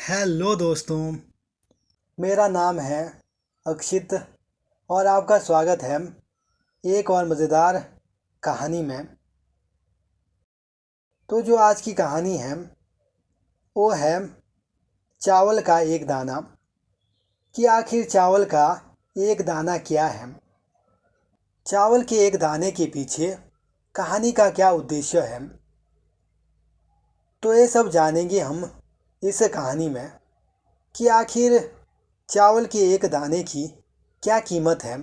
Hello दोस्तों, मेरा नाम है अक्षित और आपका स्वागत है एक और मज़ेदार कहानी में। तो जो आज की कहानी है वो है चावल का एक दाना। कि आखिर चावल का एक दाना क्या है? चावल के एक दाने के पीछे कहानी का क्या उद्देश्य है? तो ये सब जानेंगे हम इस कहानी में कि आखिर चावल के एक दाने की क्या कीमत है,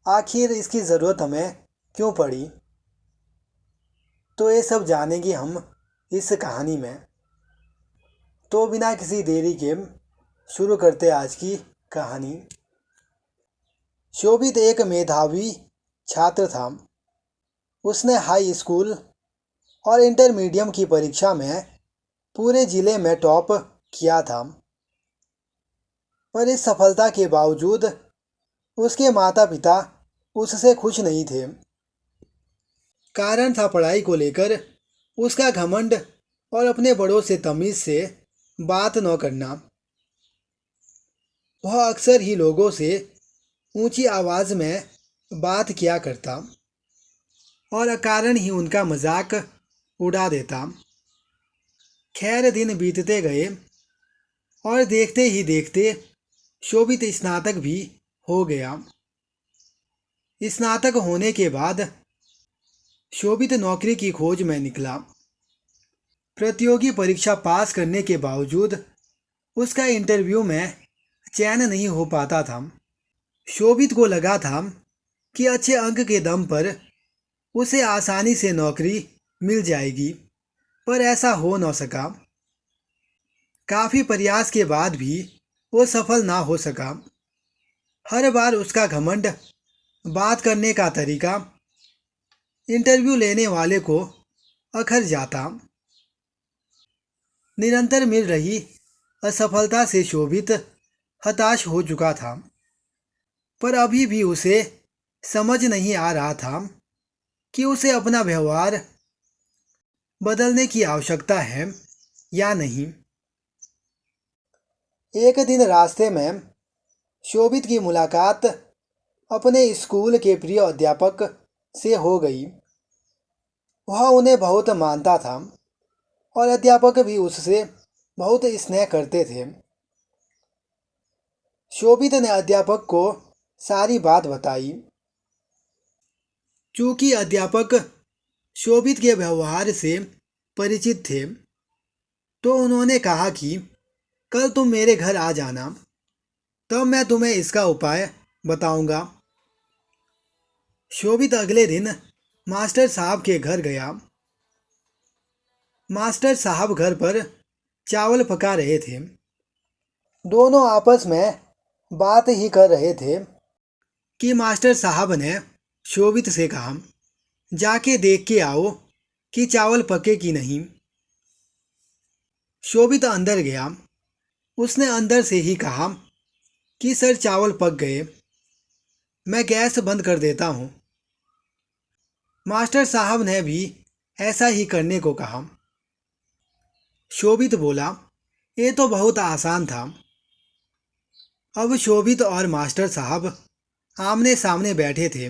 आखिर इसकी ज़रूरत हमें क्यों पड़ी। तो ये सब जानेंगे हम इस कहानी में। तो बिना किसी देरी के शुरू करते आज की कहानी। शोभित एक मेधावी छात्र था। उसने हाई स्कूल और इंटरमीडियम की परीक्षा में पूरे ज़िले में टॉप किया था। पर इस सफलता के बावजूद उसके माता पिता उससे खुश नहीं थे। कारण था पढ़ाई को लेकर उसका घमंड और अपने बड़ों से तमीज़ से बात न करना। वह अक्सर ही लोगों से ऊंची आवाज़ में बात किया करता और अकारण ही उनका मजाक उड़ा देता। खैर दिन बीतते गए और देखते ही देखते शोभित स्नातक भी हो गया। स्नातक होने के बाद शोभित नौकरी की खोज में निकला। प्रतियोगी परीक्षा पास करने के बावजूद उसका इंटरव्यू में चयन नहीं हो पाता था। शोभित को लगा था कि अच्छे अंक के दम पर उसे आसानी से नौकरी मिल जाएगी, पर ऐसा हो न सका। काफ़ी प्रयास के बाद भी वो सफल ना हो सका। हर बार उसका घमंड, बात करने का तरीका इंटरव्यू लेने वाले को अखर जाता। निरंतर मिल रही असफलता से शोभित हताश हो चुका था। पर अभी भी उसे समझ नहीं आ रहा था कि उसे अपना व्यवहार बदलने की आवश्यकता है या नहीं। एक दिन रास्ते में शोभित की मुलाकात अपने स्कूल के प्रिय अध्यापक से हो गई। वह उन्हें बहुत मानता था और अध्यापक भी उससे बहुत स्नेह करते थे। शोभित ने अध्यापक को सारी बात बताई। चूंकि अध्यापक शोभित के व्यवहार से परिचित थे, तो उन्होंने कहा कि कल तुम मेरे घर आ जाना, तब मैं तुम्हें इसका उपाय बताऊंगा। शोभित अगले दिन मास्टर साहब के घर गया। मास्टर साहब घर पर चावल पका रहे थे। दोनों आपस में बात ही कर रहे थे कि मास्टर साहब ने शोभित से कहा, जाके देख के आओ कि चावल पके कि नहीं। शोभित अंदर गया। उसने अंदर से ही कहा कि सर चावल पक गए, मैं गैस बंद कर देता हूँ। मास्टर साहब ने भी ऐसा ही करने को कहा। शोभित बोला, ये तो बहुत आसान था। अब शोभित और मास्टर साहब आमने सामने बैठे थे।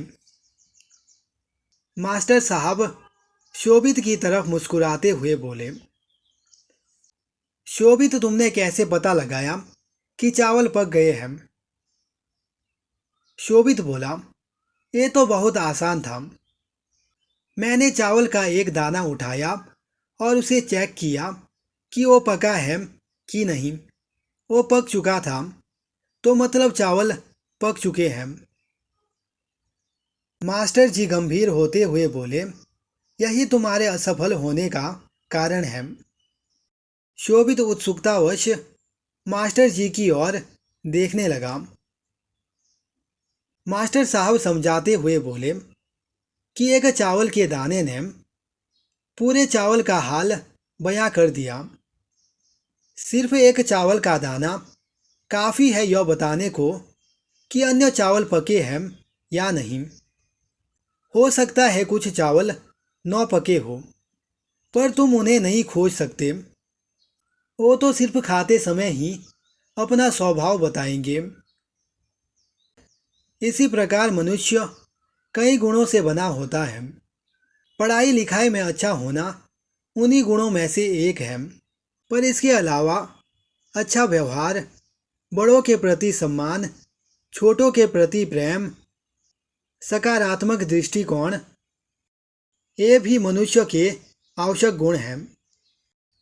मास्टर साहब शोभित की तरफ मुस्कुराते हुए बोले, शोभित तुमने कैसे पता लगाया कि चावल पक गए हैं? शोभित बोला, ये तो बहुत आसान था। मैंने चावल का एक दाना उठाया और उसे चेक किया कि वो पका है कि नहीं। वो पक चुका था, तो मतलब चावल पक चुके हैं। मास्टर जी गंभीर होते हुए बोले, यही तुम्हारे असफल होने का कारण है। शोभित उत्सुकतावश मास्टर जी की ओर देखने लगा। मास्टर साहब समझाते हुए बोले कि एक चावल के दाने ने पूरे चावल का हाल बयां कर दिया। सिर्फ एक चावल का दाना काफ़ी है यह बताने को कि अन्य चावल पके हैं या नहीं। हो सकता है कुछ चावल न पके हो, पर तुम उन्हें नहीं खोज सकते। वो तो सिर्फ खाते समय ही अपना स्वभाव बताएंगे। इसी प्रकार मनुष्य कई गुणों से बना होता है। पढ़ाई लिखाई में अच्छा होना उन्हीं गुणों में से एक है। पर इसके अलावा अच्छा व्यवहार, बड़ों के प्रति सम्मान, छोटों के प्रति प्रेम, सकारात्मक दृष्टिकोण, ये भी मनुष्य के आवश्यक गुण हैं।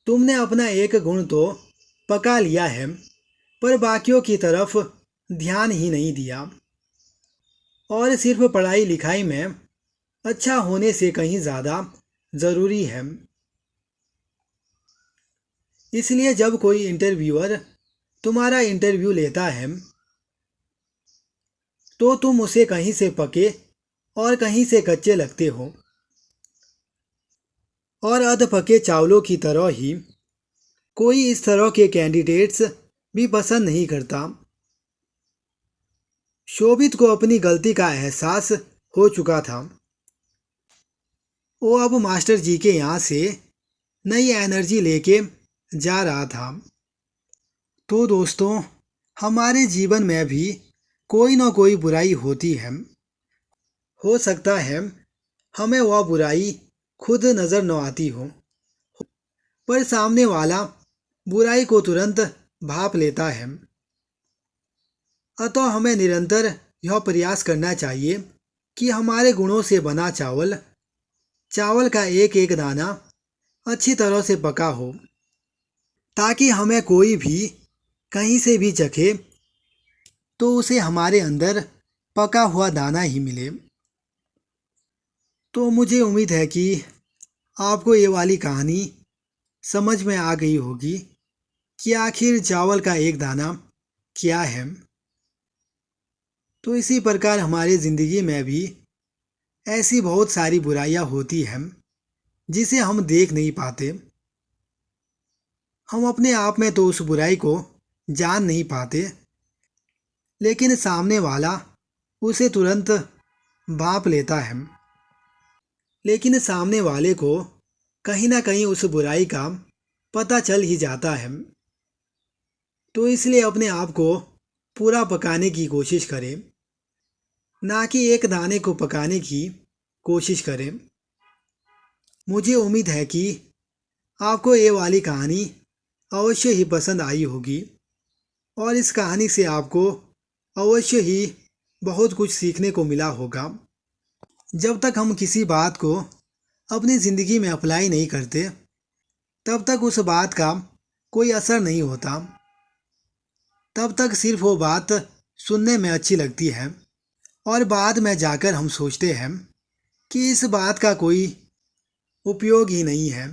तुमने अपना एक गुण तो पका लिया है, पर बाकियों की तरफ ध्यान ही नहीं दिया और सिर्फ पढ़ाई लिखाई में अच्छा होने से कहीं ज़्यादा ज़रूरी है। इसलिए जब कोई इंटरव्यूअर तुम्हारा इंटरव्यू लेता है तो तुम उसे कहीं से पके और कहीं से कच्चे लगते हो, और अध पके चावलों की तरह ही कोई इस तरह के कैंडिडेट्स भी पसंद नहीं करता। शोभित को अपनी गलती का एहसास हो चुका था। वो अब मास्टर जी के यहाँ से नई एनर्जी लेके जा रहा था। तो दोस्तों, हमारे जीवन में भी कोई ना कोई बुराई होती है। हो सकता है हमें वह बुराई खुद नज़र न आती हो, पर सामने वाला बुराई को तुरंत भाप लेता है। अतः हमें निरंतर यह प्रयास करना चाहिए कि हमारे गुणों से बना चावल का एक एक दाना अच्छी तरह से पका हो, ताकि हमें कोई भी कहीं से भी चखे तो उसे हमारे अंदर पका हुआ दाना ही मिले। तो मुझे उम्मीद है कि आपको ये वाली कहानी समझ में आ गई होगी कि आखिर चावल का एक दाना क्या है। तो इसी प्रकार हमारी ज़िंदगी में भी ऐसी बहुत सारी बुराइयां होती हैं जिसे हम देख नहीं पाते। हम अपने आप में तो उस बुराई को जान नहीं पाते, लेकिन सामने वाला उसे तुरंत भांप लेता है। लेकिन सामने वाले को कहीं ना कहीं उस बुराई का पता चल ही जाता है। तो इसलिए अपने आप को पूरा पकाने की कोशिश करें, ना कि एक दाने को पकाने की कोशिश करें। मुझे उम्मीद है कि आपको ये वाली कहानी अवश्य ही पसंद आई होगी, और इस कहानी से आपको अवश्य ही बहुत कुछ सीखने को मिला होगा। जब तक हम किसी बात को अपनी ज़िंदगी में अप्लाई नहीं करते, तब तक उस बात का कोई असर नहीं होता। तब तक सिर्फ वो बात सुनने में अच्छी लगती है, और बाद में जाकर हम सोचते हैं कि इस बात का कोई उपयोग ही नहीं है।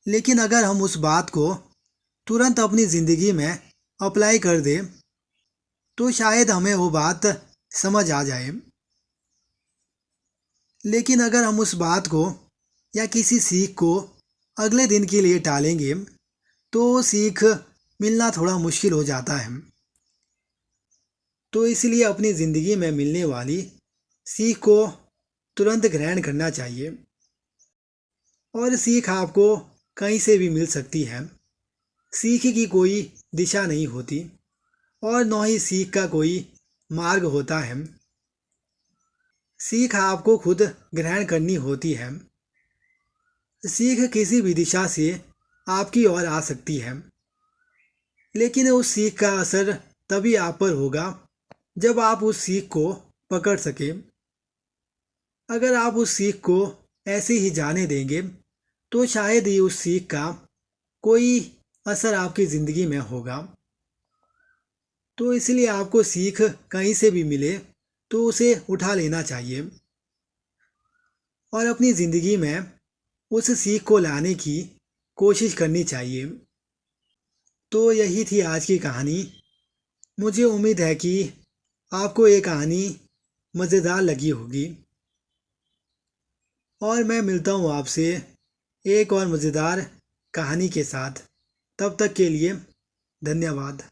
लेकिन अगर हम उस बात को तुरंत अपनी ज़िंदगी में अप्लाई कर दें तो शायद हमें वो बात समझ आ जाए। लेकिन अगर हम उस बात को या किसी सीख को अगले दिन के लिए टालेंगे तो वो सीख मिलना थोड़ा मुश्किल हो जाता है। तो इसलिए अपनी ज़िंदगी में मिलने वाली सीख को तुरंत ग्रहण करना चाहिए। और सीख आपको कहीं से भी मिल सकती है। सीख की कोई दिशा नहीं होती, और न ही सीख का कोई मार्ग होता है। सीख आपको खुद ग्रहण करनी होती है। सीख किसी भी दिशा से आपकी ओर आ सकती है, लेकिन उस सीख का असर तभी आप पर होगा जब आप उस सीख को पकड़ सकें। अगर आप उस सीख को ऐसे ही जाने देंगे तो शायद ही उस सीख का कोई असर आपकी ज़िंदगी में होगा। तो इसलिए आपको सीख कहीं से भी मिले तो उसे उठा लेना चाहिए, और अपनी ज़िंदगी में उस सीख को लाने की कोशिश करनी चाहिए। तो यही थी आज की कहानी। मुझे उम्मीद है कि आपको ये कहानी मज़ेदार लगी होगी, और मैं मिलता हूँ आपसे एक और मज़ेदार कहानी के साथ। तब तक के लिए धन्यवाद।